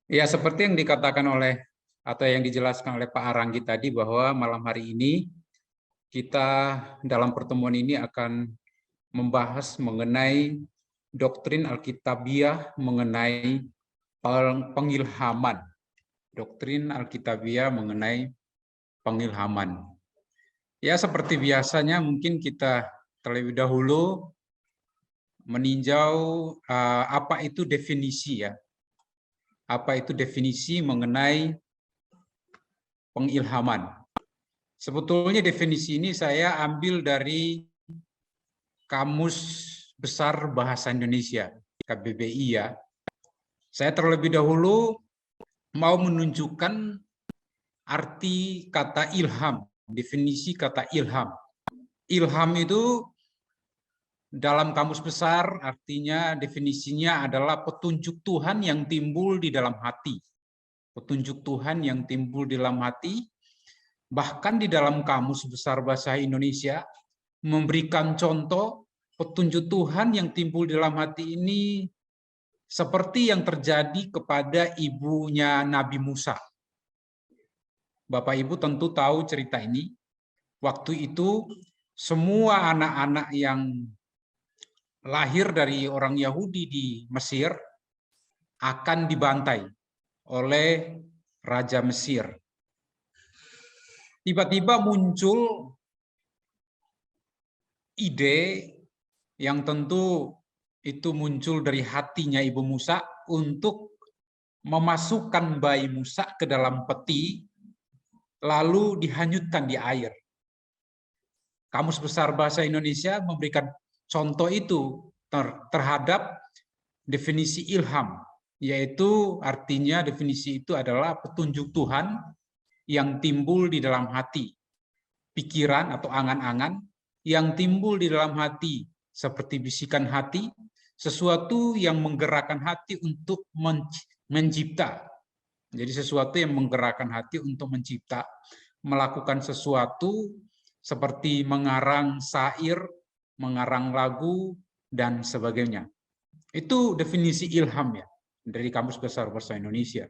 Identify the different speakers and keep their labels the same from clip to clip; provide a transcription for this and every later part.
Speaker 1: Ya, seperti yang dikatakan oleh atau yang dijelaskan oleh Pak Aranggi tadi bahwa malam hari ini kita dalam pertemuan ini akan membahas mengenai doktrin Alkitabiah mengenai pengilhaman. Doktrin Alkitabiah mengenai pengilhaman. Ya, seperti biasanya mungkin kita terlebih dahulu meninjau apa itu definisi ya. Apa itu definisi mengenai pengilhaman. Sebetulnya definisi ini saya ambil dari Kamus Besar Bahasa Indonesia, KBBI ya. Saya terlebih dahulu mau menunjukkan arti kata ilham, definisi kata ilham. Ilham itu dalam Kamus Besar artinya definisinya adalah petunjuk Tuhan yang timbul di dalam hati. Petunjuk Tuhan yang timbul di dalam hati. Bahkan di dalam Kamus Besar Bahasa Indonesia memberikan contoh petunjuk Tuhan yang timbul di dalam hati ini seperti yang terjadi kepada ibunya Nabi Musa. Bapak Ibu tentu tahu cerita ini. Waktu itu semua anak-anak yang lahir dari orang Yahudi di Mesir akan dibantai oleh Raja Mesir. Tiba-tiba muncul ide yang tentu itu muncul dari hatinya Ibu Musa untuk memasukkan bayi Musa ke dalam peti lalu dihanyutkan di air. Kamus Besar Bahasa Indonesia memberikan contoh itu terhadap definisi ilham, yaitu artinya definisi itu adalah petunjuk Tuhan yang timbul di dalam hati, pikiran atau angan-angan yang timbul di dalam hati seperti bisikan hati, sesuatu yang menggerakkan hati untuk mencipta. Jadi sesuatu yang menggerakkan hati untuk mencipta, melakukan sesuatu seperti mengarang syair, mengarang lagu, dan sebagainya. Itu definisi ilham ya, dari Kamus Besar Bahasa Indonesia.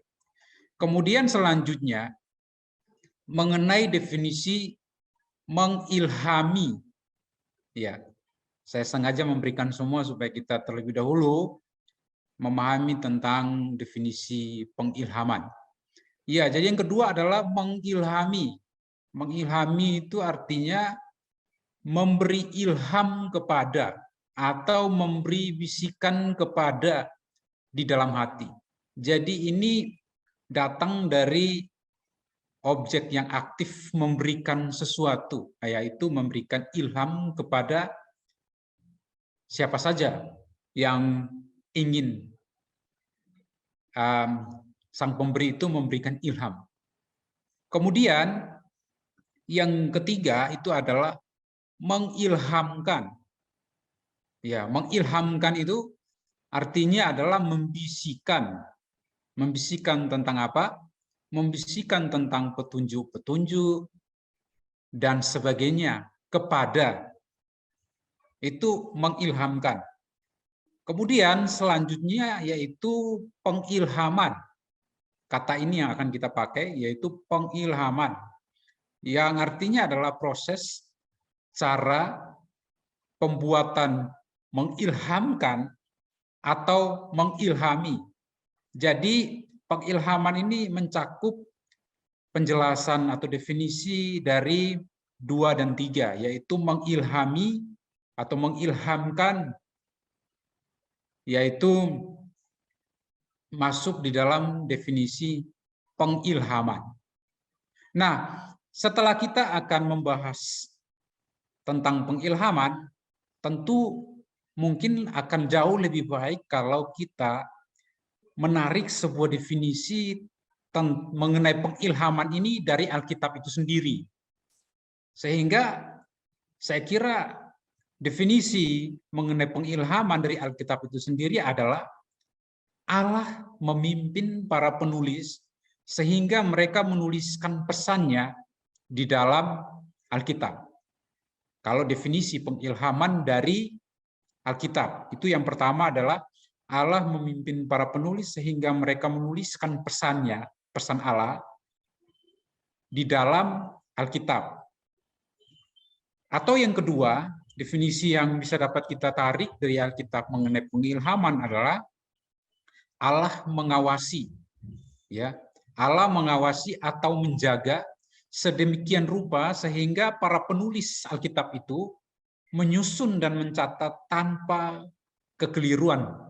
Speaker 1: Kemudian selanjutnya, mengenai definisi mengilhami. Ya, saya sengaja memberikan semua supaya kita terlebih dahulu memahami tentang definisi pengilhaman. Ya, jadi yang kedua adalah mengilhami. Mengilhami itu artinya memberi ilham kepada atau memberi bisikan kepada di dalam hati. Jadi ini datang dari objek yang aktif memberikan sesuatu, yaitu memberikan ilham kepada siapa saja yang ingin sang pemberi itu memberikan ilham. Kemudian yang ketiga itu adalah mengilhamkan. Ya, mengilhamkan itu artinya adalah membisikkan. Membisikkan tentang apa? Membisikkan tentang petunjuk-petunjuk dan sebagainya kepada. Itu mengilhamkan. Kemudian selanjutnya yaitu pengilhaman. Kata ini yang akan kita pakai yaitu pengilhaman. Yang artinya adalah proses cara pembuatan mengilhamkan atau mengilhami. Jadi pengilhaman ini mencakup penjelasan atau definisi dari 2 dan 3, yaitu mengilhami atau mengilhamkan, yaitu masuk di dalam definisi pengilhaman. Nah, setelah kita akan membahas tentang pengilhaman, tentu mungkin akan jauh lebih baik kalau kita menarik sebuah definisi mengenai pengilhaman ini dari Alkitab itu sendiri. Sehingga saya kira definisi mengenai pengilhaman dari Alkitab itu sendiri adalah Allah memimpin para penulis sehingga mereka menuliskan pesannya di dalam Alkitab. Kalau definisi pengilhaman dari Alkitab, itu yang pertama adalah Allah memimpin para penulis sehingga mereka menuliskan pesannya, pesan Allah, di dalam Alkitab. Atau yang kedua, definisi yang bisa dapat kita tarik dari Alkitab mengenai pengilhaman adalah Allah mengawasi, ya, Allah mengawasi atau menjaga sedemikian rupa sehingga para penulis Alkitab itu menyusun dan mencatat tanpa kekeliruan,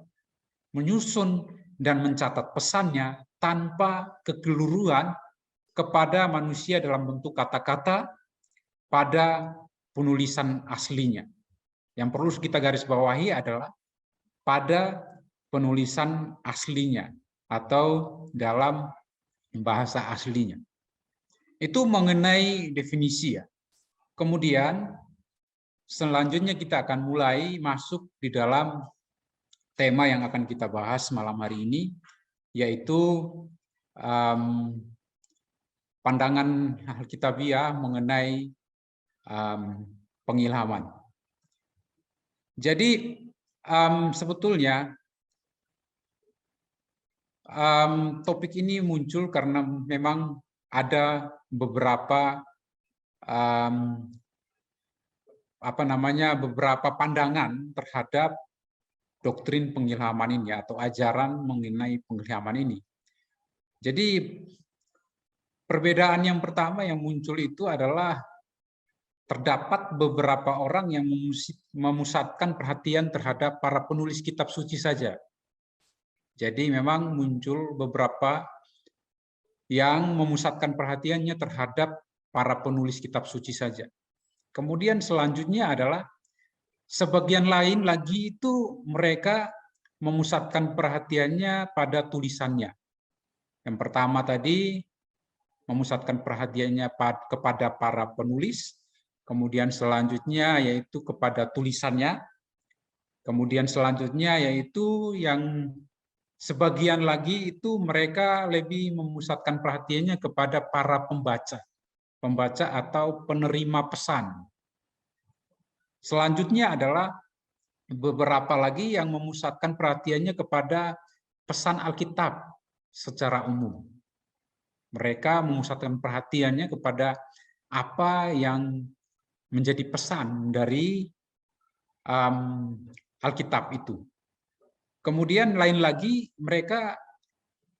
Speaker 1: menyusun dan mencatat pesannya tanpa kekeliruan kepada manusia dalam bentuk kata-kata pada penulisan aslinya. Yang perlu kita garis bawahi adalah pada penulisan aslinya atau dalam bahasa aslinya. Itu mengenai definisi ya. Kemudian selanjutnya kita akan mulai masuk di dalam tema yang akan kita bahas malam hari ini, yaitu pandangan Alkitabiah mengenai pengilhaman. Jadi sebetulnya topik ini muncul karena memang ada beberapa beberapa pandangan terhadap doktrin pengilhaman ini atau ajaran mengenai pengilhaman ini. Jadi perbedaan yang pertama yang muncul itu adalah terdapat beberapa orang yang memusatkan perhatian terhadap para penulis kitab suci saja. Jadi memang muncul beberapa yang memusatkan perhatiannya terhadap para penulis kitab suci saja. Kemudian selanjutnya adalah sebagian lain lagi itu mereka memusatkan perhatiannya pada tulisannya. Yang pertama tadi memusatkan perhatiannya kepada para penulis, kemudian selanjutnya yaitu kepada tulisannya, kemudian selanjutnya yaitu yang sebagian lagi itu mereka lebih memusatkan perhatiannya kepada para pembaca atau penerima pesan. Selanjutnya adalah beberapa lagi yang memusatkan perhatiannya kepada pesan Alkitab secara umum. Mereka memusatkan perhatiannya kepada apa yang menjadi pesan dari Alkitab itu. Kemudian lain lagi mereka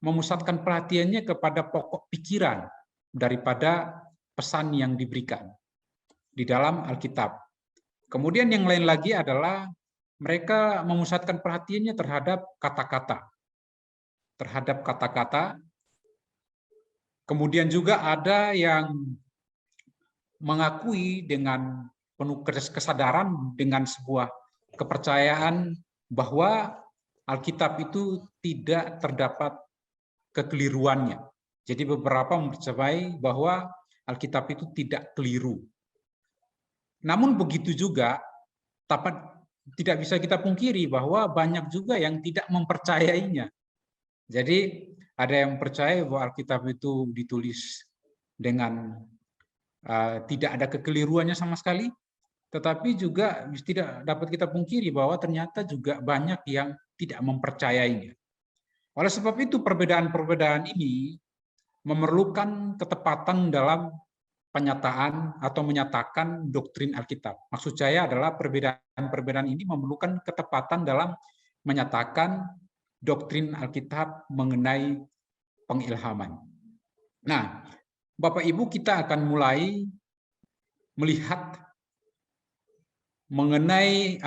Speaker 1: memusatkan perhatiannya kepada pokok pikiran daripada pesan yang diberikan di dalam Alkitab. Kemudian yang lain lagi adalah mereka memusatkan perhatiannya terhadap kata-kata. Kemudian juga ada yang mengakui dengan penuh kesadaran dengan sebuah kepercayaan bahwa Alkitab itu tidak terdapat kekeliruannya. Jadi beberapa mempercayai bahwa Alkitab itu tidak keliru. Namun begitu juga, tidak bisa kita pungkiri bahwa banyak juga yang tidak mempercayainya. Jadi ada yang percaya bahwa Alkitab itu ditulis dengan tidak ada kekeliruannya sama sekali, tetapi juga tidak dapat kita pungkiri bahwa ternyata juga banyak yang tidak mempercayainya. Oleh sebab itu perbedaan-perbedaan ini memerlukan ketepatan dalam penyataan atau menyatakan doktrin Alkitab. Maksud saya adalah perbedaan-perbedaan ini memerlukan ketepatan dalam menyatakan doktrin Alkitab mengenai pengilhaman. Nah, Bapak Ibu, kita akan mulai melihat mengenai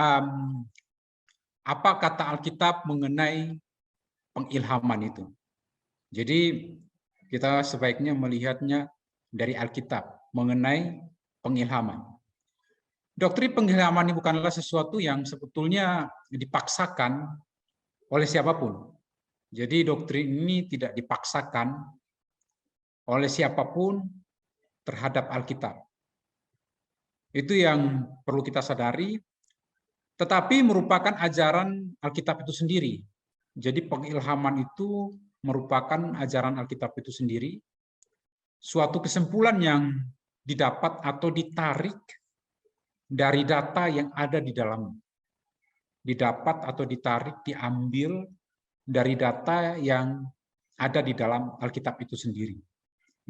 Speaker 1: apa kata Alkitab mengenai pengilhaman itu. Jadi kita sebaiknya melihatnya dari Alkitab mengenai pengilhaman. Doktrin pengilhaman ini bukanlah sesuatu yang sebetulnya dipaksakan oleh siapapun. Jadi doktrin ini tidak dipaksakan oleh siapapun terhadap Alkitab. Itu yang perlu kita sadari, tetapi merupakan ajaran Alkitab itu sendiri. Jadi pengilhaman itu merupakan ajaran Alkitab itu sendiri, suatu kesimpulan yang didapat atau ditarik dari data yang ada di dalamnya. didapat atau ditarik, diambil dari data yang ada di dalam Alkitab itu sendiri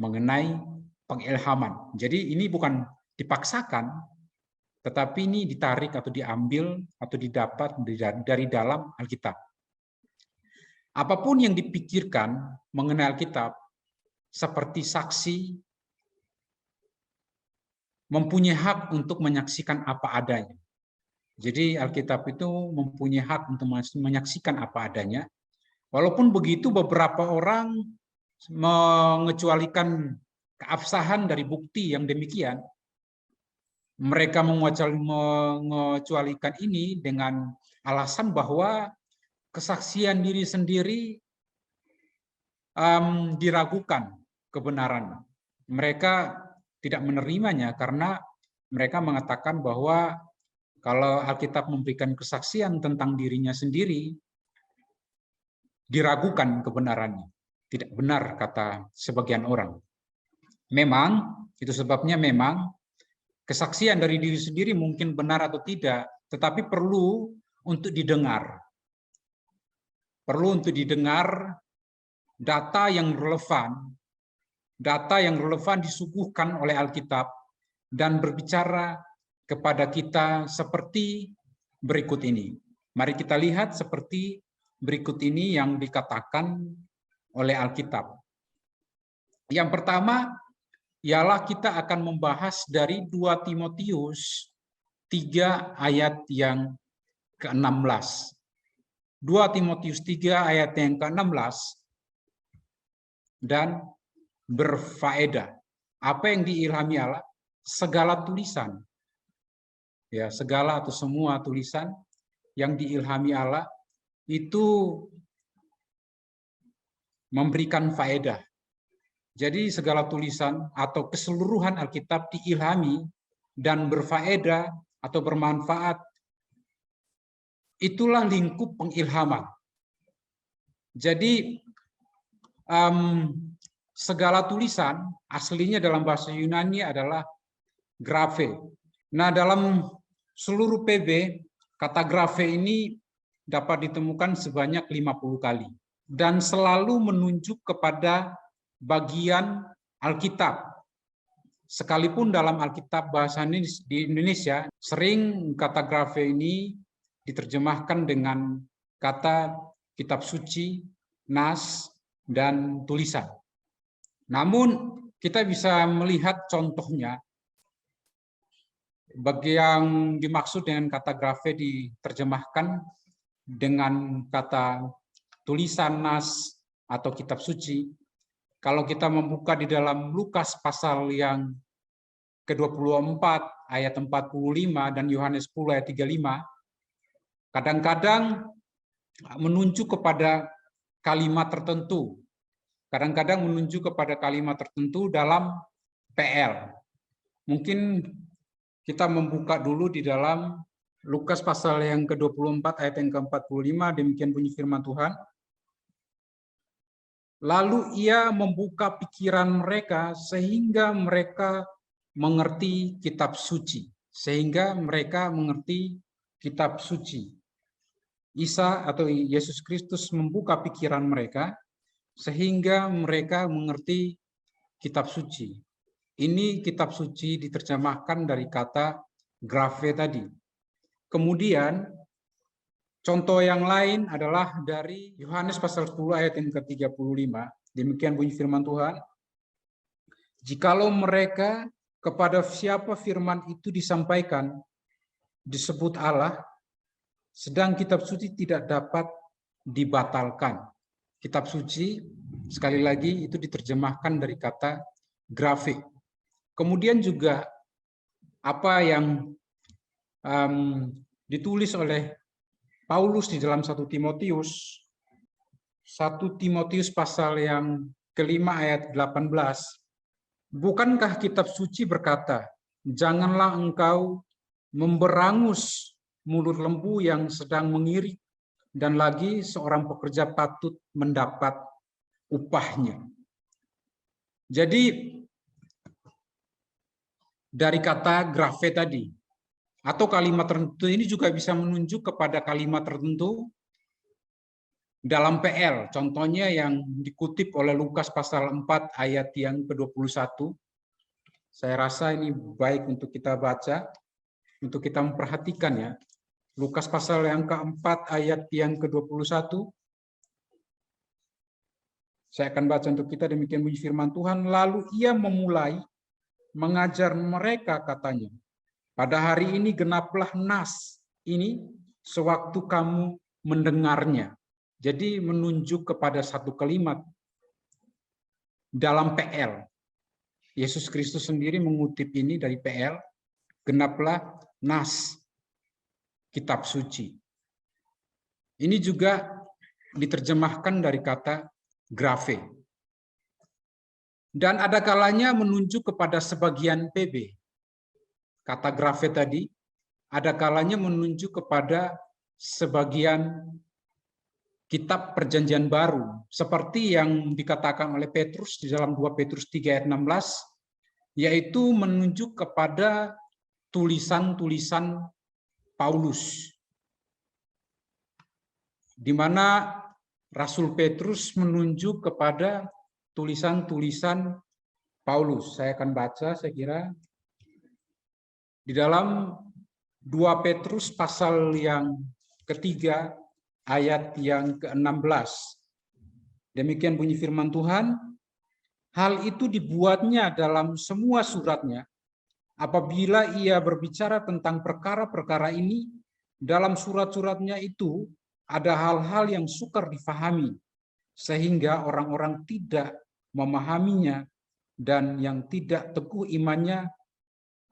Speaker 1: mengenai pengilhaman. Jadi ini bukan dipaksakan, tetapi ini ditarik atau diambil atau didapat dari dalam Alkitab. Apapun yang dipikirkan mengenai Alkitab, seperti saksi, mempunyai hak untuk menyaksikan apa adanya. Jadi Alkitab itu mempunyai hak untuk menyaksikan apa adanya. Walaupun begitu, beberapa orang mengecualikan keabsahan dari bukti yang demikian. Mereka mengecualikan ini dengan alasan bahwa kesaksian diri sendiri diragukan kebenaran. Mereka tidak menerimanya karena mereka mengatakan bahwa kalau Alkitab memberikan kesaksian tentang dirinya sendiri, diragukan kebenarannya. Tidak benar, kata sebagian orang. Memang, itu sebabnya memang kesaksian dari diri sendiri mungkin benar atau tidak, tetapi perlu untuk didengar. Perlu untuk didengar data yang relevan disuguhkan oleh Alkitab dan berbicara kepada kita seperti berikut ini. Mari kita lihat seperti berikut ini yang dikatakan oleh Alkitab. Yang pertama, ialah kita akan membahas dari 2 Timotius 3 ayat yang ke-16. 2 Timotius 3 ayat yang ke-16, dan berfaedah. Apa yang diilhami Allah? Segala tulisan. Ya, segala atau semua tulisan yang diilhami Allah itu memberikan faedah. Jadi segala tulisan atau keseluruhan Alkitab diilhami dan berfaedah atau bermanfaat. Itulah lingkup pengilhaman. Jadi segala tulisan aslinya dalam bahasa Yunani adalah graphe. Nah, dalam seluruh PB, kata graphe ini dapat ditemukan sebanyak 50 kali dan selalu menunjuk kepada bagian Alkitab. Sekalipun dalam Alkitab bahasa di Indonesia, sering kata graphe ini diterjemahkan dengan kata kitab suci, nas, dan tulisan. Namun kita bisa melihat contohnya. Bagi yang dimaksud dengan kata graphe diterjemahkan dengan kata tulisan, nas, atau kitab suci. Kalau kita membuka di dalam Lukas pasal yang ke-24 ayat 45 dan Yohanes 10 ayat 35, kadang-kadang menunjuk kepada kalimat tertentu. Kadang-kadang menunjuk kepada kalimat tertentu dalam PL. Mungkin kita membuka dulu di dalam Lukas pasal yang ke-24 ayat yang ke-45, demikian bunyi firman Tuhan. Lalu ia membuka pikiran mereka sehingga mereka mengerti kitab suci. Sehingga mereka mengerti kitab suci. Isa atau Yesus Kristus membuka pikiran mereka sehingga mereka mengerti kitab suci. Ini kitab suci diterjemahkan dari kata graphe tadi. Kemudian contoh yang lain adalah dari Yohanes pasal 10 ayat yang ke-35. Demikian bunyi firman Tuhan. Jikalau mereka kepada siapa firman itu disampaikan disebut Allah, sedang kitab suci tidak dapat dibatalkan. Kitab suci sekali lagi itu diterjemahkan dari kata grafik. Kemudian juga apa yang ditulis oleh Paulus di dalam 1 Timotius pasal yang ke-5 ayat 18. Bukankah kitab suci berkata, janganlah engkau memberangus mulut lembu yang sedang mengirik, dan lagi seorang pekerja patut mendapat upahnya. Jadi dari kata graphe tadi, Atau kalimat tertentu ini juga bisa menunjuk kepada kalimat tertentu dalam PL. Contohnya yang dikutip oleh Lukas pasal 4 ayat yang ke-21. Saya rasa ini baik untuk kita baca, untuk kita memperhatikan ya. Lukas pasal yang keempat ayat yang ke-21. Saya akan baca untuk kita, demikian bunyi firman Tuhan. Lalu ia memulai mengajar mereka, katanya, pada hari ini genaplah nas ini sewaktu kamu mendengarnya. Jadi menunjuk kepada satu kalimat dalam PL. Yesus Kristus sendiri mengutip ini dari PL, genaplah nas, kitab suci. Ini juga diterjemahkan dari kata graphe. Dan ada kalanya menunjuk kepada sebagian PB. Kata graphe tadi, ada kalanya menunjuk kepada sebagian kitab perjanjian baru, seperti yang dikatakan oleh Petrus di dalam 2 Petrus 3 ayat 16, yaitu menunjuk kepada tulisan-tulisan Paulus, di mana Rasul Petrus menunjuk kepada tulisan-tulisan Paulus. Saya akan baca, saya kira, di dalam 2 Petrus pasal yang ketiga, ayat yang ke-16. Demikian bunyi firman Tuhan, hal itu dibuatnya dalam semua suratnya, apabila ia berbicara tentang perkara-perkara ini, dalam surat-suratnya itu ada hal-hal yang sukar difahami, sehingga orang-orang tidak memahaminya, dan yang tidak teguh imannya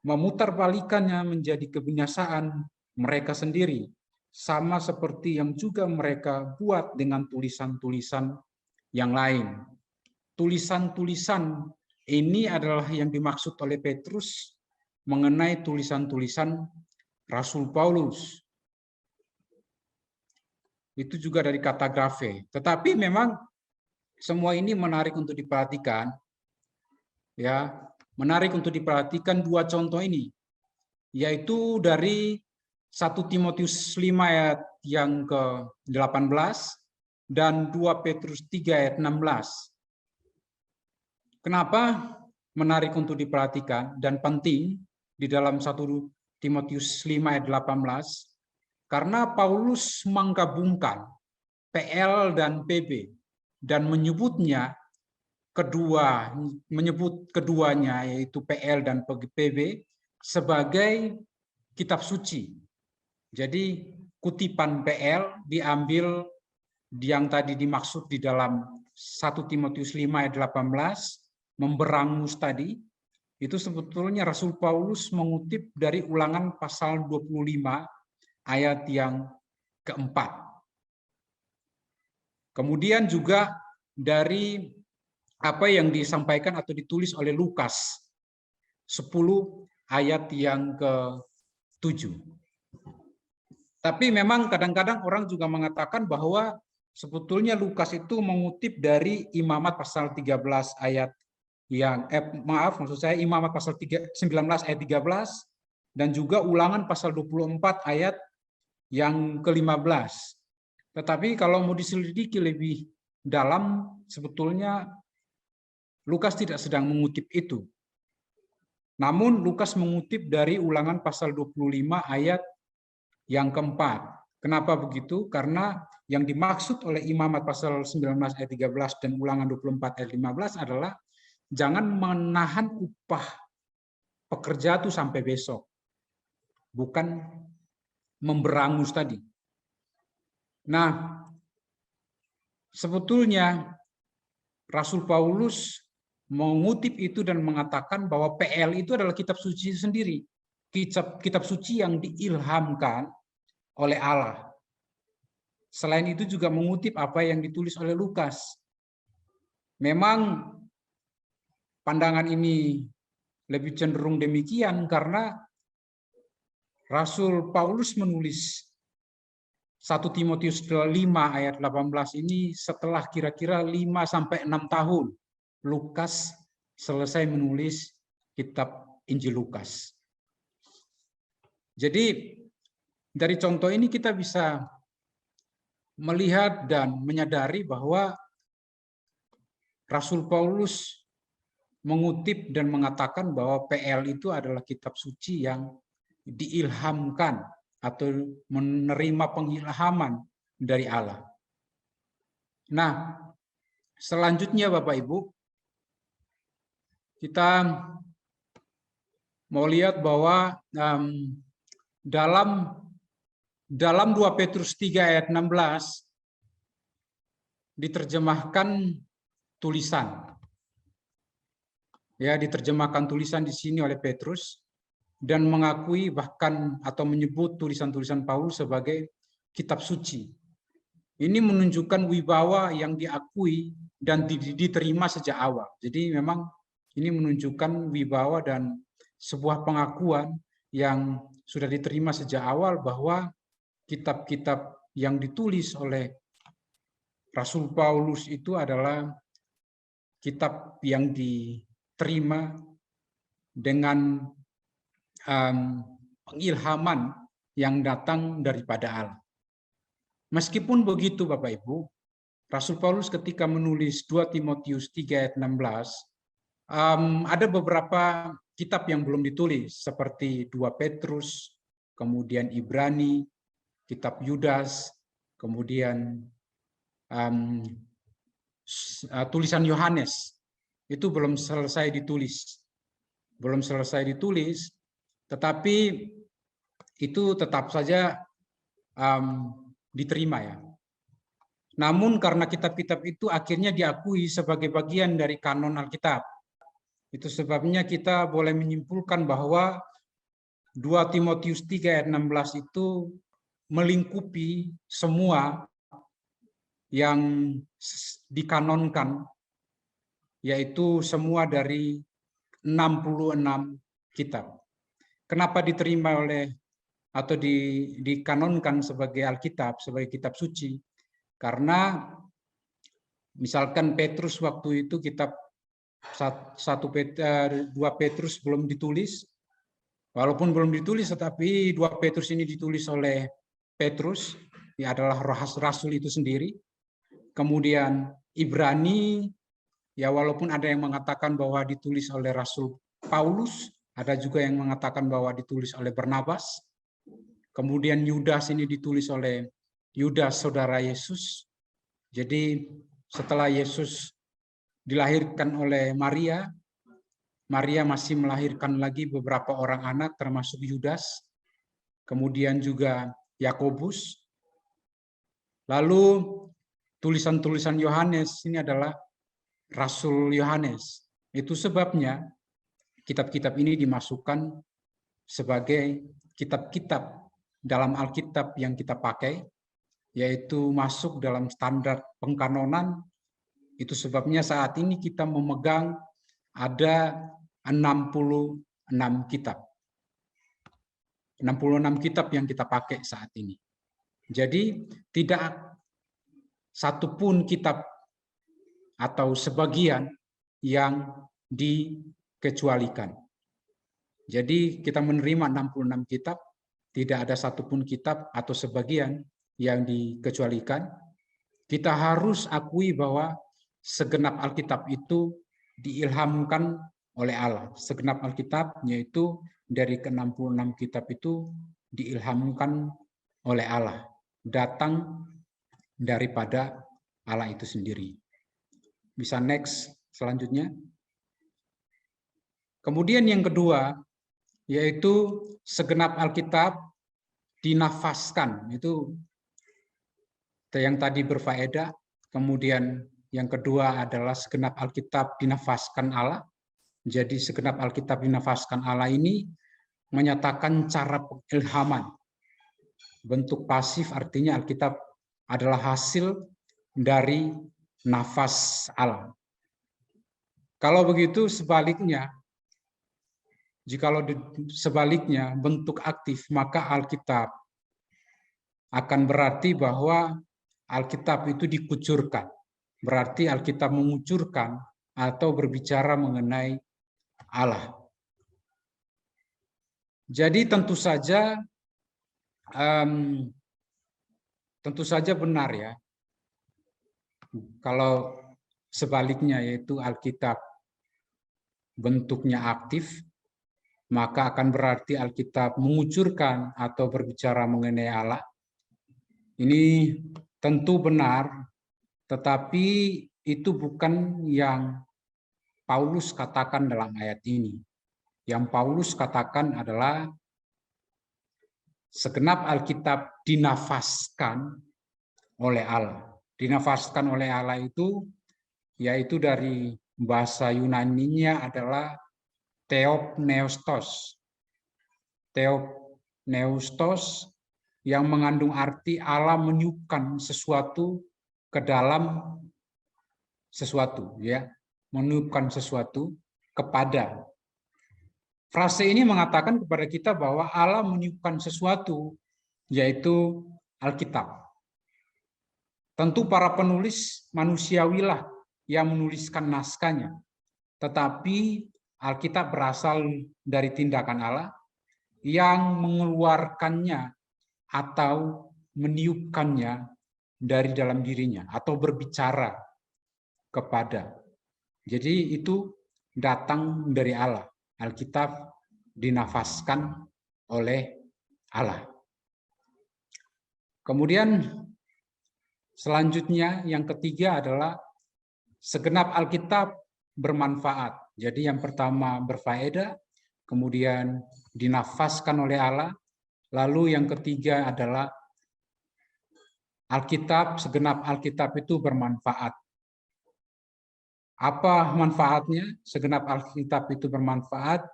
Speaker 1: memutarbalikannya menjadi kebinasaan mereka sendiri, sama seperti yang juga mereka buat dengan tulisan-tulisan yang lain. Tulisan-tulisan ini adalah yang dimaksud oleh Petrus mengenai tulisan-tulisan Rasul Paulus. Itu juga dari kata graphe. Tetapi memang semua ini menarik untuk diperhatikan. Ya, menarik untuk diperhatikan dua contoh ini, yaitu dari 1 Timotius 5 ayat yang ke-18 dan 2 Petrus 3 ayat 16. Kenapa menarik untuk diperhatikan dan penting di dalam 1 Timotius 5 ayat 18? Karena Paulus menggabungkan PL dan PB dan menyebut keduanya, yaitu PL dan PB, sebagai kitab suci. Jadi kutipan PL diambil yang tadi dimaksud di dalam 1 Timotius 5 ayat 18, memberangus tadi, itu sebetulnya Rasul Paulus mengutip dari Ulangan pasal 25 ayat yang keempat. Kemudian juga dari apa yang disampaikan atau ditulis oleh Lukas 10 ayat yang ke-7. Tapi memang kadang-kadang orang juga mengatakan bahwa sebetulnya Lukas itu mengutip dari Imamat pasal 13 ayat yang maksud saya Imamat pasal 19 ayat 13 dan juga Ulangan pasal 24 ayat yang ke-15. Tetapi kalau mau diselidiki lebih dalam, sebetulnya Lukas tidak sedang mengutip itu. Namun Lukas mengutip dari Ulangan pasal 25 ayat yang keempat. Kenapa begitu? Karena yang dimaksud oleh Imamat pasal 19 ayat 13 dan Ulangan 24 ayat 15 adalah jangan menahan upah pekerja itu sampai besok. Bukan memberangus tadi. Nah, sebetulnya Rasul Paulus mengutip itu dan mengatakan bahwa PL itu adalah kitab suci sendiri. Kitab suci yang diilhamkan oleh Allah. Selain itu juga mengutip apa yang ditulis oleh Lukas. Memang pandangan ini lebih cenderung demikian karena Rasul Paulus menulis 1 Timotius 5 ayat 18 ini setelah kira-kira 5-6 tahun Lukas selesai menulis kitab Injil Lukas. Jadi dari contoh ini kita bisa melihat dan menyadari bahwa Rasul Paulus mengutip dan mengatakan bahwa PL itu adalah kitab suci yang diilhamkan atau menerima pengilhaman dari Allah. Nah, selanjutnya Bapak Ibu, kita mau lihat bahwa dalam 2 Petrus 3 ayat 16 diterjemahkan tulisan. Ya, diterjemahkan tulisan di sini oleh Petrus dan mengakui bahkan atau menyebut tulisan-tulisan Paulus sebagai kitab suci. Ini menunjukkan wibawa yang diakui dan diterima sejak awal. Jadi memang ini menunjukkan wibawa dan sebuah pengakuan yang sudah diterima sejak awal bahwa kitab-kitab yang ditulis oleh Rasul Paulus itu adalah kitab yang diterima dengan pengilhaman yang datang daripada Allah. Meskipun begitu Bapak Ibu, Rasul Paulus ketika menulis 2 Timotius 3 ayat 16, ada beberapa kitab yang belum ditulis, seperti 2 Petrus, kemudian Ibrani, kitab Yudas, kemudian tulisan Yohanes, itu belum selesai ditulis. Belum selesai ditulis, tetapi itu tetap saja diterima ya. Namun karena kitab-kitab itu akhirnya diakui sebagai bagian dari kanon Alkitab. Itu sebabnya kita boleh menyimpulkan bahwa 2 Timotius 3 ayat 16 itu melingkupi semua yang dikanonkan, yaitu semua dari 66 kitab. Kenapa diterima oleh atau dikanonkan sebagai Alkitab, sebagai kitab suci? Karena misalkan Petrus waktu itu kitab 2 Petrus belum ditulis, walaupun belum ditulis tetapi 2 Petrus ini ditulis oleh Petrus, dia adalah rasul itu sendiri. Kemudian Ibrani, ya walaupun ada yang mengatakan bahwa ditulis oleh Rasul Paulus, ada juga yang mengatakan bahwa ditulis oleh Barnabas. Kemudian Yudas ini ditulis oleh Yudas saudara Yesus. Jadi setelah Yesus dilahirkan oleh Maria, Maria masih melahirkan lagi beberapa orang anak termasuk Yudas, kemudian juga Yakobus. Lalu tulisan-tulisan Yohanes ini adalah Rasul Yohanes. Itu sebabnya kitab-kitab ini dimasukkan sebagai kitab-kitab dalam Alkitab yang kita pakai, yaitu masuk dalam standar pengkanonan. Itu sebabnya saat ini kita memegang ada 66 kitab. 66 kitab yang kita pakai saat ini. Jadi tidak satupun kitab atau sebagian yang dikecualikan. Jadi kita menerima 66 kitab, tidak ada satupun kitab atau sebagian yang dikecualikan. Kita harus akui bahwa segenap Alkitab itu diilhamkan oleh Allah. Segenap Alkitab, yaitu dari ke-66 kitab itu diilhamkan oleh Allah. Datang daripada Allah itu sendiri. Bisa next selanjutnya. Kemudian yang kedua, yaitu segenap Alkitab dinafaskan. Itu yang tadi berfaedah. Kemudian yang kedua adalah segenap Alkitab dinafaskan Allah. Jadi segenap Alkitab dinafaskan Allah ini menyatakan cara pengilhaman. Bentuk pasif artinya Alkitab adalah hasil dari nafas Allah. Kalau begitu sebaliknya, jikalau sebaliknya bentuk aktif, maka Alkitab akan berarti bahwa Alkitab itu dikucurkan. Berarti Alkitab mengucurkan atau berbicara mengenai Allah. Jadi tentu saja tentu saja benar ya. Kalau sebaliknya, yaitu Alkitab bentuknya aktif, maka akan berarti Alkitab mengucurkan atau berbicara mengenai Allah. Ini tentu benar, tetapi itu bukan yang Paulus katakan dalam ayat ini. Yang Paulus katakan adalah segenap Alkitab dinafaskan oleh Allah. Dinafaskan oleh Allah itu yaitu dari bahasa Yunaninya adalah theopneustos. Theopneustos yang mengandung arti Allah meniupkan sesuatu ke dalam sesuatu, ya, meniupkan sesuatu kepada. Frase ini mengatakan kepada kita bahwa Allah meniupkan sesuatu, yaitu Alkitab. Tentu para penulis manusiawilah yang menuliskan naskahnya, tetapi Alkitab berasal dari tindakan Allah yang mengeluarkannya atau meniupkannya dari dalam dirinya atau berbicara kepada. Jadi itu datang dari Allah. Alkitab dinafaskan oleh Allah. Kemudian selanjutnya yang ketiga adalah segenap Alkitab bermanfaat. Jadi yang pertama berfaedah, kemudian dinafaskan oleh Allah, lalu yang ketiga adalah Alkitab, segenap Alkitab itu bermanfaat. Apa manfaatnya? Segenap Alkitab itu bermanfaat,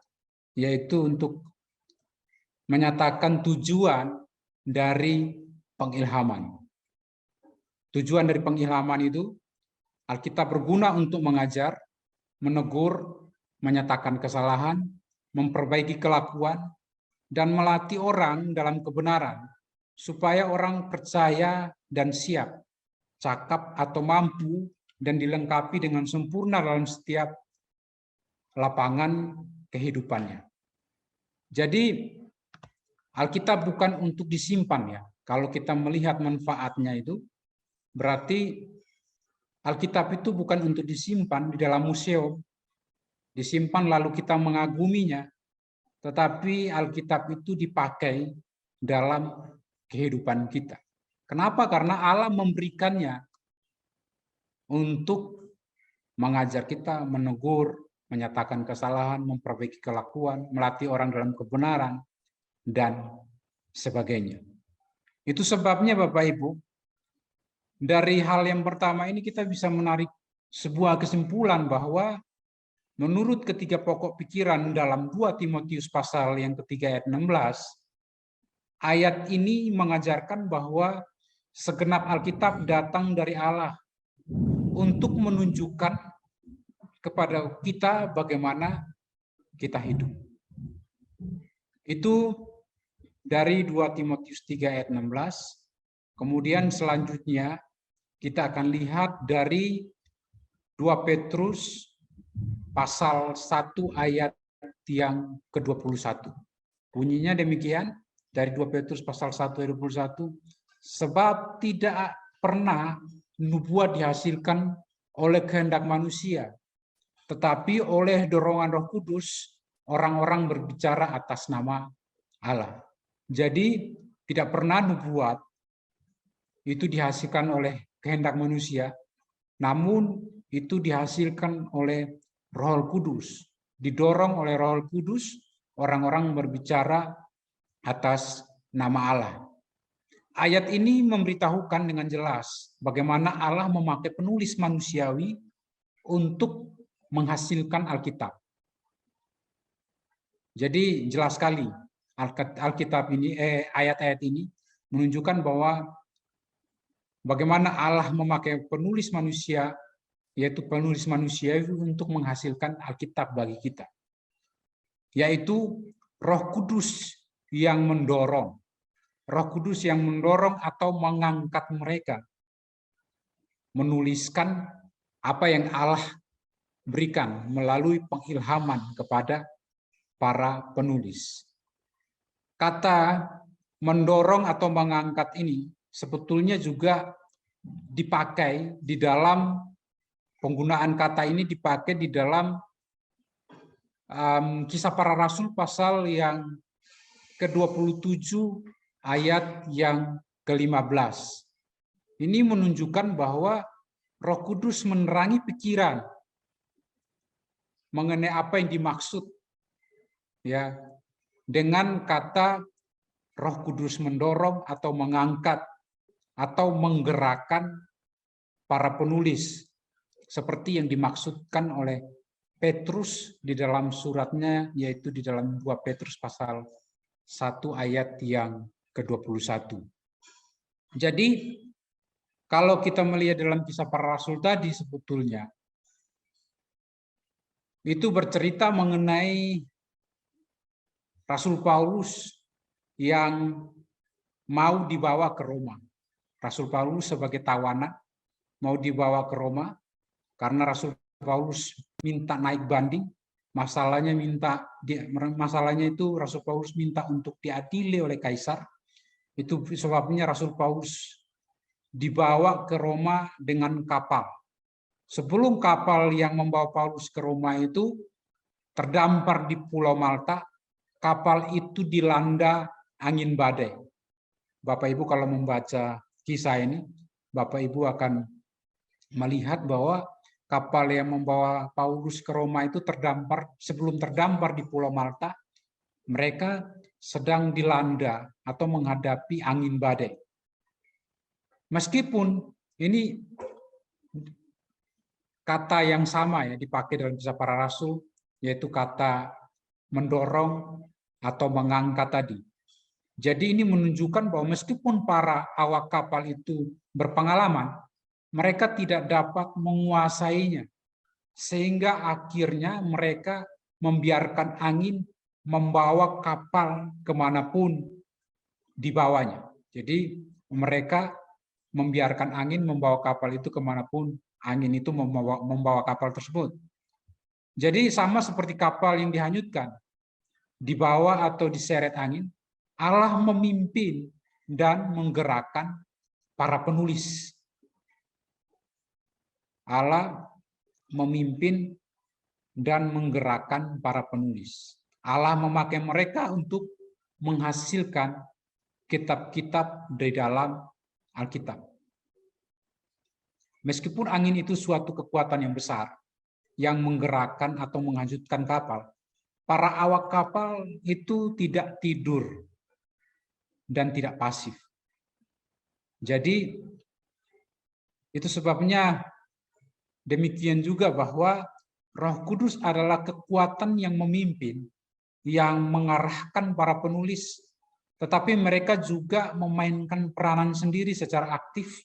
Speaker 1: yaitu untuk menyatakan tujuan dari pengilhaman. Tujuan dari pengilhaman itu, Alkitab berguna untuk mengajar, menegur, menyatakan kesalahan, memperbaiki kelakuan, dan melatih orang dalam kebenaran, supaya orang percaya dan siap, cakap atau mampu, dan dilengkapi dengan sempurna dalam setiap lapangan kehidupannya. Jadi Alkitab bukan untuk disimpan ya. Kalau kita melihat manfaatnya itu, berarti Alkitab itu bukan untuk disimpan di dalam museum, disimpan lalu kita mengaguminya, tetapi Alkitab itu dipakai dalam kehidupan kita. Kenapa? Karena Allah memberikannya untuk mengajar kita, menegur, menyatakan kesalahan, memperbaiki kelakuan, melatih orang dalam kebenaran, dan sebagainya. Itu sebabnya Bapak Ibu, dari hal yang pertama ini kita bisa menarik sebuah kesimpulan bahwa menurut ketiga pokok pikiran dalam 2 Timotius pasal yang ketiga ayat 16, ayat ini mengajarkan bahwa segenap Alkitab datang dari Allah untuk menunjukkan kepada kita bagaimana kita hidup. Itu dari 2 Timotius 3 ayat 16. Kemudian selanjutnya kita akan lihat dari 2 Petrus pasal 1 ayat yang ke-21. Bunyinya demikian dari 2 Petrus pasal 1 ayat 21. Sebab tidak pernah nubuat dihasilkan oleh kehendak manusia, tetapi oleh dorongan Roh Kudus orang-orang berbicara atas nama Allah. Jadi tidak pernah nubuat itu dihasilkan oleh kehendak manusia, namun itu dihasilkan oleh Roh Kudus. Didorong oleh Roh Kudus, orang-orang berbicara atas nama Allah. Ayat ini memberitahukan dengan jelas bagaimana Allah memakai penulis manusiawi untuk menghasilkan Alkitab. Jadi jelas sekali Alkitab ini, ayat-ayat ini menunjukkan bahwa bagaimana Allah memakai penulis manusia, yaitu penulis manusiawi untuk menghasilkan Alkitab bagi kita. Yaitu Roh Kudus yang mendorong. Roh Kudus yang mendorong atau mengangkat mereka menuliskan apa yang Allah berikan melalui pengilhaman kepada para penulis. Kata mendorong atau mengangkat ini sebetulnya juga dipakai di dalam penggunaan kata ini dipakai di dalam Kisah Para Rasul pasal yang ke-27 ayat yang ke-15. Ini menunjukkan bahwa Roh Kudus menerangi pikiran mengenai apa yang dimaksud ya dengan kata Roh Kudus mendorong atau mengangkat atau menggerakkan para penulis seperti yang dimaksudkan oleh Petrus di dalam suratnya, yaitu di dalam 2 Petrus pasal 1 ayat yang ke-21. Jadi kalau kita melihat dalam Kisah Para Rasul tadi sebetulnya itu bercerita mengenai Rasul Paulus yang mau dibawa ke Roma. Rasul Paulus sebagai tawanan mau dibawa ke Roma karena Rasul Paulus minta naik banding. Masalahnya itu Rasul Paulus minta untuk diadili oleh kaisar. Itu sebabnya Rasul Paulus dibawa ke Roma dengan kapal. Sebelum kapal yang membawa Paulus ke Roma itu terdampar di Pulau Malta, kapal itu dilanda angin badai. Bapak Ibu kalau membaca kisah ini, Bapak Ibu akan melihat bahwa kapal yang membawa Paulus ke Roma itu sebelum terdampar di Pulau Malta, mereka sedang dilanda atau menghadapi angin badai. Meskipun ini kata yang sama ya dipakai dalam Kisah Para Rasul, yaitu kata mendorong atau mengangkat tadi. Jadi ini menunjukkan bahwa meskipun para awak kapal itu berpengalaman, mereka tidak dapat menguasainya. Sehingga akhirnya mereka membiarkan angin membawa kapal kemanapun dibawanya. Jadi mereka membiarkan angin membawa kapal itu kemanapun angin itu membawa kapal tersebut. Jadi sama seperti kapal yang dihanyutkan, dibawa atau diseret angin, Allah memimpin dan menggerakkan para penulis. Allah memimpin dan menggerakkan para penulis. Allah memakai mereka untuk menghasilkan kitab-kitab di dalam Alkitab. Meskipun angin itu suatu kekuatan yang besar, yang menggerakkan atau menghanyutkan kapal, para awak kapal itu tidak tidur dan tidak pasif. Jadi itu sebabnya demikian juga bahwa Roh Kudus adalah kekuatan yang memimpin, yang mengarahkan para penulis, tetapi mereka juga memainkan peranan sendiri secara aktif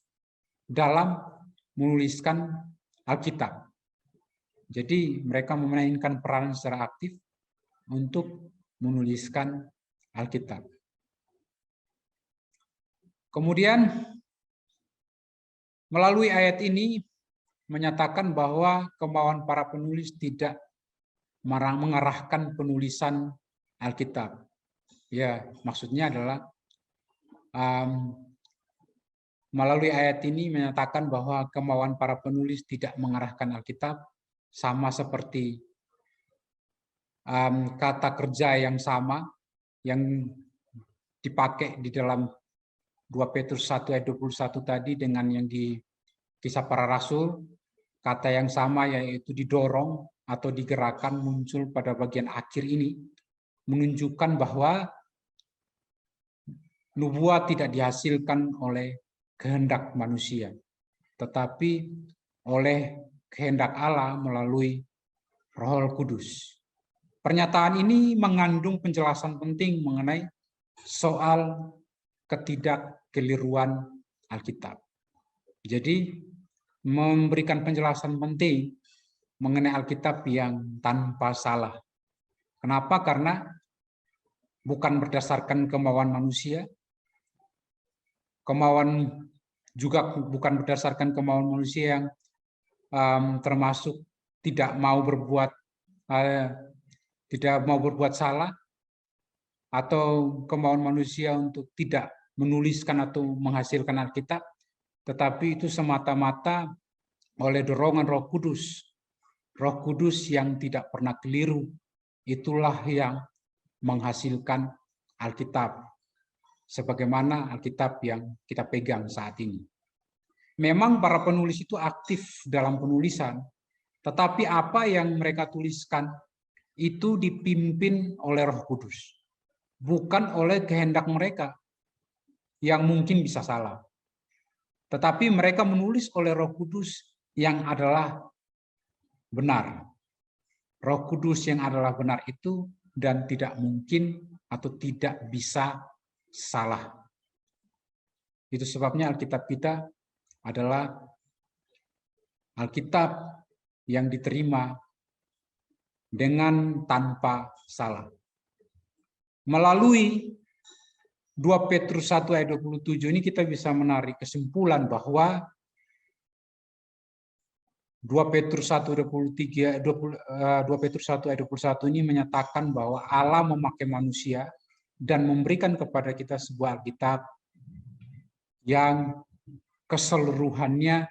Speaker 1: dalam menuliskan Alkitab. Jadi mereka memainkan peranan secara aktif untuk menuliskan Alkitab. Kemudian melalui ayat ini menyatakan bahwa kemauan para penulis tidak mengarahkan penulisan Alkitab. Ya, maksudnya adalah melalui ayat ini menyatakan bahwa kemauan para penulis tidak mengarahkan Alkitab, sama seperti kata kerja yang sama yang dipakai di dalam 2 Petrus 1 ayat 21 tadi dengan yang di Kisah Para Rasul, kata yang sama yaitu didorong atau digerakkan muncul pada bagian akhir ini, menunjukkan bahwa nubuat tidak dihasilkan oleh kehendak manusia, tetapi oleh kehendak Allah melalui Roh Kudus. Pernyataan ini mengandung penjelasan penting mengenai soal ketidakkeliruan Alkitab. Jadi memberikan penjelasan penting mengenai Alkitab yang tanpa salah. Kenapa? Karena bukan berdasarkan kemauan manusia, juga bukan berdasarkan kemauan manusia yang termasuk tidak mau berbuat salah, atau kemauan manusia untuk tidak menuliskan atau menghasilkan Alkitab, tetapi itu semata-mata oleh dorongan Roh Kudus. Roh Kudus yang tidak pernah keliru, itulah yang menghasilkan Alkitab, sebagaimana Alkitab yang kita pegang saat ini. Memang para penulis itu aktif dalam penulisan, tetapi apa yang mereka tuliskan itu dipimpin oleh Roh Kudus, bukan oleh kehendak mereka yang mungkin bisa salah. Tetapi mereka menulis oleh Roh Kudus yang adalah benar. Roh Kudus yang adalah benar itu dan tidak mungkin atau tidak bisa salah. Itu sebabnya Alkitab kita adalah Alkitab yang diterima dengan tanpa salah. Melalui 2 Petrus 1 ayat 27 ini kita bisa menarik kesimpulan bahwa 2 Petrus 1 ayat 21 ini menyatakan bahwa Allah memakai manusia dan memberikan kepada kita sebuah Alkitab yang keseluruhannya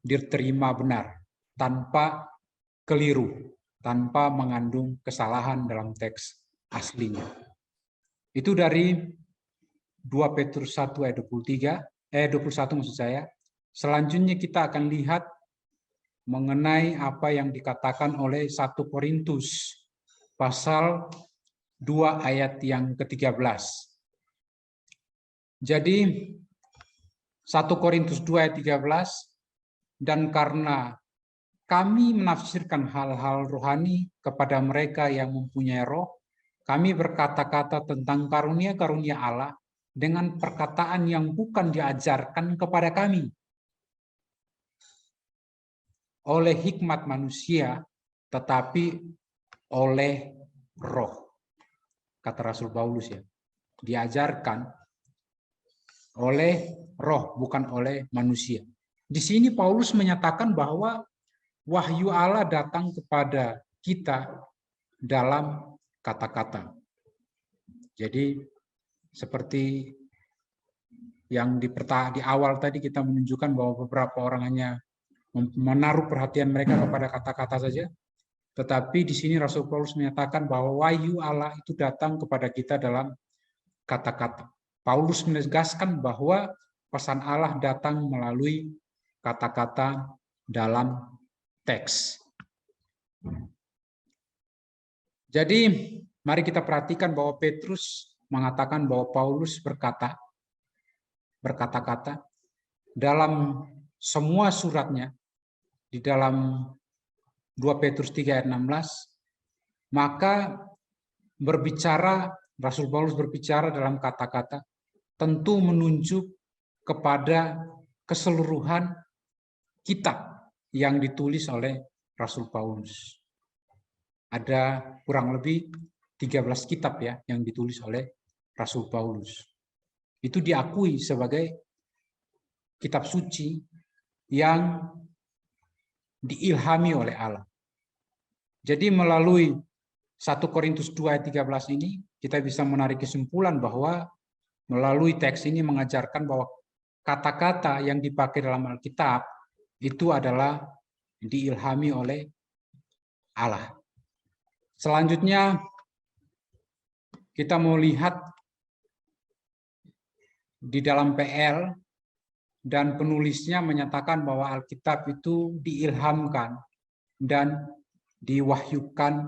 Speaker 1: diterima benar, tanpa keliru, tanpa mengandung kesalahan dalam teks aslinya. Itu dari 2 Petrus 1 ayat 21 maksud saya. Selanjutnya kita akan lihat mengenai apa yang dikatakan oleh 1 Korintus pasal 2 ayat yang ke-13. Jadi 1 Korintus 2 ayat 13, dan karena kami menafsirkan hal-hal rohani kepada mereka yang mempunyai roh, kami berkata-kata tentang karunia-karunia Allah dengan perkataan yang bukan diajarkan kepada kami oleh hikmat manusia, tetapi oleh roh. Kata Rasul Paulus ya, diajarkan oleh roh, bukan oleh manusia. Di sini Paulus menyatakan bahwa wahyu Allah datang kepada kita dalam kata-kata. Jadi seperti yang di awal tadi kita menunjukkan bahwa beberapa orang hanya menaruh perhatian mereka kepada kata-kata saja, tetapi di sini Rasul Paulus menyatakan bahwa wahyu Allah itu datang kepada kita dalam kata-kata. Paulus menegaskan bahwa pesan Allah datang melalui kata-kata dalam teks. Jadi mari kita perhatikan bahwa Petrus mengatakan bahwa Paulus berkata-kata dalam semua suratnya, di dalam 2 Petrus 3 ayat 16, maka Rasul Paulus berbicara dalam kata-kata tentu menunjuk kepada keseluruhan kitab yang ditulis oleh Rasul Paulus. Ada kurang lebih 13 kitab ya yang ditulis oleh Rasul Paulus. Itu diakui sebagai kitab suci yang diilhami oleh Allah. Jadi melalui 1 Korintus 2 ayat 13 ini kita bisa menarik kesimpulan bahwa melalui teks ini mengajarkan bahwa kata-kata yang dipakai dalam Alkitab itu adalah diilhami oleh Allah. Selanjutnya kita mau lihat di dalam PL, dan penulisnya menyatakan bahwa Alkitab itu diilhamkan dan diwahyukan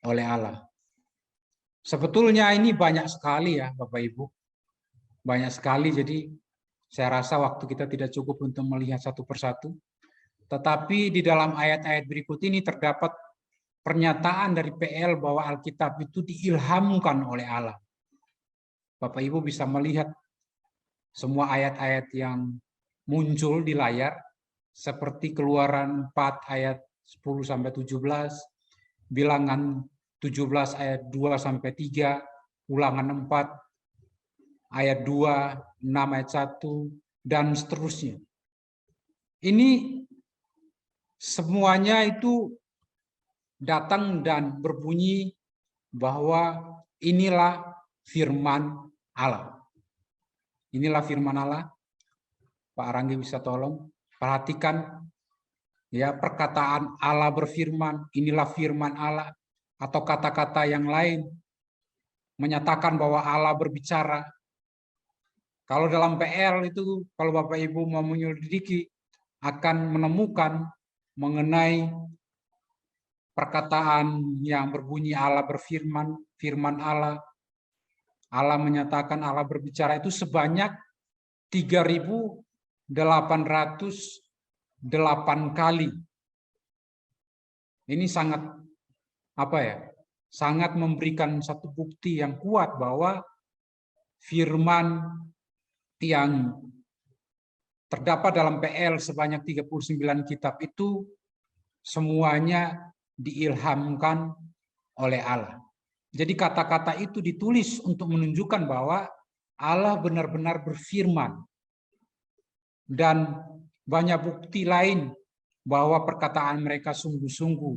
Speaker 1: oleh Allah. Sebetulnya ini banyak sekali ya Bapak Ibu. Banyak sekali, jadi saya rasa waktu kita tidak cukup untuk melihat satu persatu. Tetapi di dalam ayat-ayat berikut ini terdapat pernyataan dari PL bahwa Alkitab itu diilhamkan oleh Allah. Bapak Ibu bisa melihat semua ayat-ayat yang muncul di layar, seperti Keluaran 4 ayat 10-17, Bilangan 17 ayat 2-3, Ulangan 4 ayat 2, 6 ayat 1, dan seterusnya. Ini semuanya itu datang dan berbunyi bahwa inilah firman Allah. Inilah firman Allah. Pak Ranggi bisa tolong perhatikan ya, perkataan Allah berfirman, inilah firman Allah, atau kata-kata yang lain menyatakan bahwa Allah berbicara. Kalau dalam PL itu, kalau Bapak Ibu mau menyelidiki, akan menemukan mengenai perkataan yang berbunyi Allah berfirman, firman Allah, Allah menyatakan Allah berbicara itu sebanyak 3.808 kali. Ini sangat sangat memberikan satu bukti yang kuat bahwa firman yang terdapat dalam PL sebanyak 39 kitab itu semuanya diilhamkan oleh Allah. Jadi kata-kata itu ditulis untuk menunjukkan bahwa Allah benar-benar berfirman. Dan banyak bukti lain bahwa perkataan mereka sungguh-sungguh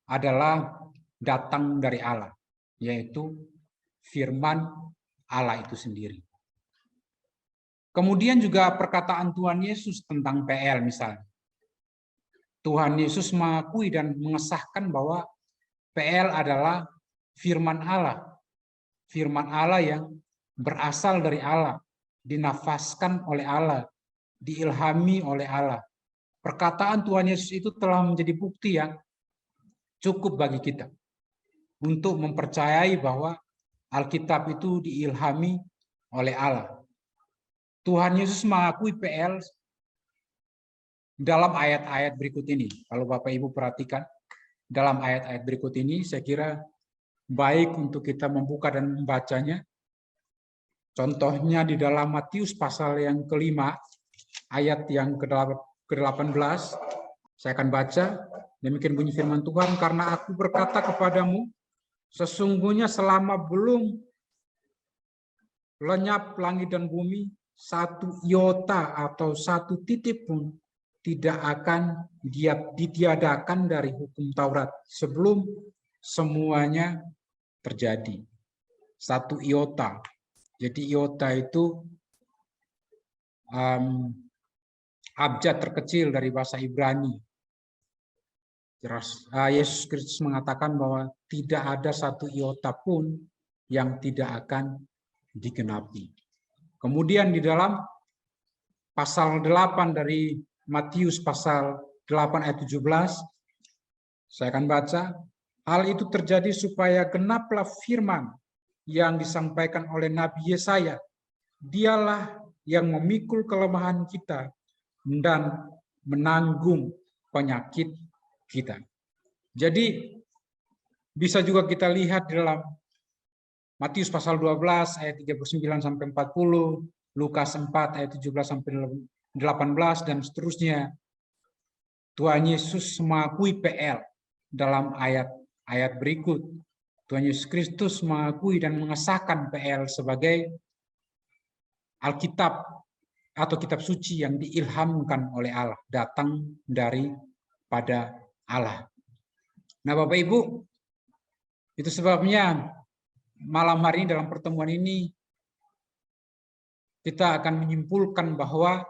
Speaker 1: adalah datang dari Allah, yaitu firman Allah itu sendiri. Kemudian juga perkataan Tuhan Yesus tentang PL misalnya. Tuhan Yesus mengakui dan mengesahkan bahwa PL adalah firman Allah. Firman Allah yang berasal dari Allah, dinafaskan oleh Allah, diilhami oleh Allah. Perkataan Tuhan Yesus itu telah menjadi bukti yang cukup bagi kita untuk mempercayai bahwa Alkitab itu diilhami oleh Allah. Tuhan Yesus mengakui PL dalam ayat-ayat berikut ini. Kalau Bapak Ibu perhatikan, dalam ayat-ayat berikut ini saya kira baik untuk kita membuka dan membacanya. Contohnya di dalam Matius pasal yang kelima, ayat yang ke-18, saya akan baca. Demikian bunyi firman Tuhan, karena aku berkata kepadamu, sesungguhnya selama belum lenyap langit dan bumi, satu iota atau satu titik pun tidak akan ditiadakan dari hukum Taurat sebelum semuanya terjadi. Satu iota. Jadi iota itu abjad terkecil dari bahasa Ibrani. Yesus Kristus mengatakan bahwa tidak ada satu iota pun yang tidak akan digenapi. Kemudian di dalam pasal 8 dari Matius pasal 8 ayat 17, saya akan baca, hal itu terjadi supaya genaplah firman yang disampaikan oleh Nabi Yesaya. Dialah yang memikul kelemahan kita dan menanggung penyakit kita. Jadi bisa juga kita lihat di dalam Matius pasal 12 ayat 39 sampai 40, Lukas 4 ayat 17 sampai 18 dan seterusnya. Tuhan Yesus mengakui PL dalam ayat-ayat berikut. Tuhan Yesus Kristus mengakui dan mengesahkan PL sebagai Alkitab atau kitab suci yang diilhamkan oleh Allah, datang daripada Allah. Nah, Bapak Ibu, itu sebabnya malam hari ini dalam pertemuan ini kita akan menyimpulkan bahwa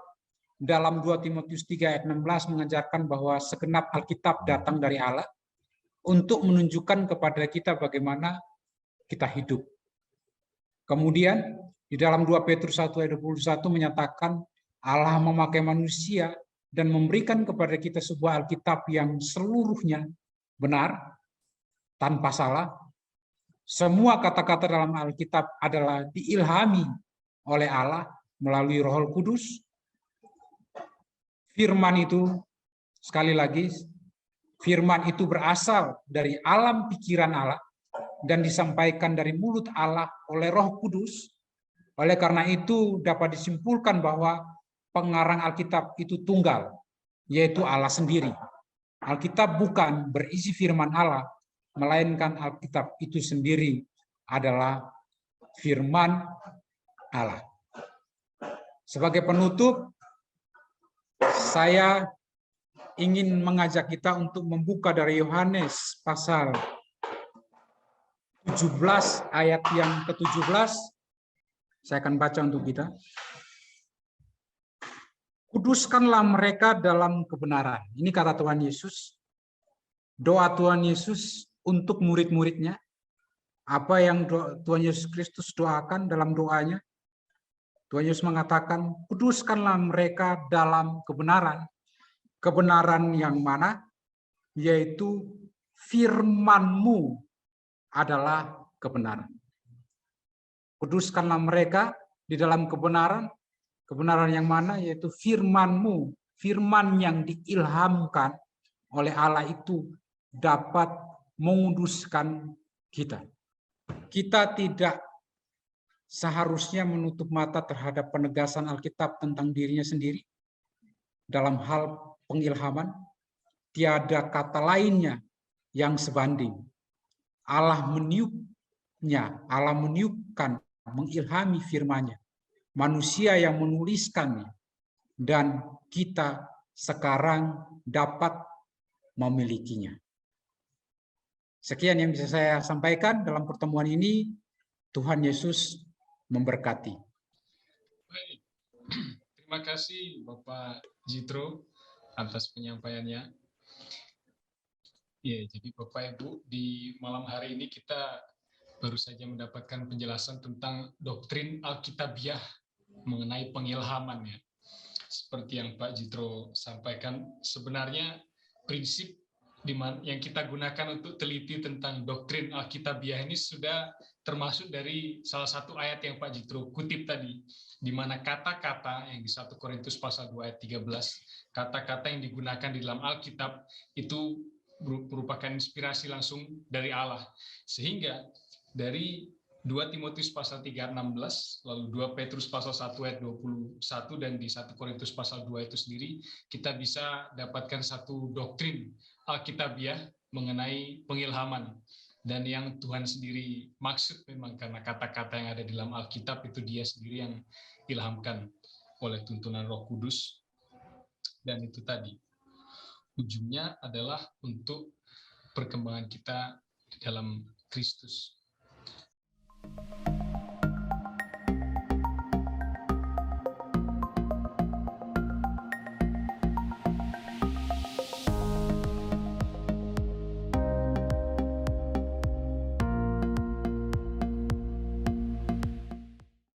Speaker 1: dalam 2 Timotius 3 ayat 16 mengajarkan bahwa segenap Alkitab datang dari Allah untuk menunjukkan kepada kita bagaimana kita hidup. Kemudian di dalam 2 Petrus 1 ayat 21 menyatakan Allah memakai manusia dan memberikan kepada kita sebuah Alkitab yang seluruhnya benar, tanpa salah. Semua kata-kata dalam Alkitab adalah diilhami oleh Allah melalui Roh Kudus. Firman itu, sekali lagi, firman itu berasal dari alam pikiran Allah dan disampaikan dari mulut Allah oleh Roh Kudus. Oleh karena itu dapat disimpulkan bahwa pengarang Alkitab itu tunggal, yaitu Allah sendiri. Alkitab bukan berisi firman Allah, melainkan Alkitab itu sendiri adalah firman Allah. Sebagai penutup, saya ingin mengajak kita untuk membuka dari Yohanes pasal ayat yang ke-17, saya akan baca untuk kita. Kuduskanlah mereka dalam kebenaran. Ini kata Tuhan Yesus. Doa Tuhan Yesus untuk murid-muridnya. Apa yang Tuhan Yesus Kristus doakan dalam doanya. Tuhan Yesus mengatakan, kuduskanlah mereka dalam kebenaran. Kebenaran yang mana? Yaitu firman-Mu adalah kebenaran. Kuduskanlah mereka di dalam kebenaran. Kebenaran yang mana? Yaitu firman-Mu. Firman yang diilhamkan oleh Allah itu dapat menguduskan kita. Kita tidak seharusnya menutup mata terhadap penegasan Alkitab tentang dirinya sendiri. Dalam hal pengilhaman, tiada kata lainnya yang sebanding. Allah meniupnya, Allah meniupkan, mengilhami firman-Nya. Manusia yang menuliskannya, dan kita sekarang dapat memilikinya. Sekian yang bisa saya sampaikan dalam pertemuan ini. Tuhan Yesus memberkati.
Speaker 2: Baik. Terima kasih Bapak Jitro atas penyampaiannya. Ya, jadi Bapak Ibu, di malam hari ini kita baru saja mendapatkan penjelasan tentang doktrin Alkitabiah mengenai pengilhaman ya. Seperti yang Pak Jitro sampaikan, sebenarnya prinsip yang kita gunakan untuk teliti tentang doktrin Alkitabiah ini sudah termasuk dari salah satu ayat yang Pak Jitro kutip tadi, di mana kata-kata yang di 1 Korintus pasal 2 ayat 13, kata-kata yang digunakan di dalam Alkitab itu merupakan inspirasi langsung dari Allah. Sehingga dari 2 Timotius pasal 3 ayat 16, lalu 2 Petrus pasal 1 ayat 21, dan di 1 Korintus pasal 2 itu sendiri, kita bisa dapatkan satu doktrin Alkitabiah mengenai pengilhaman. Dan yang Tuhan sendiri maksud memang karena kata-kata yang ada di dalam Alkitab itu dia sendiri yang ilhamkan oleh tuntunan Roh Kudus. Dan itu tadi, ujungnya adalah untuk perkembangan kita di dalam Kristus.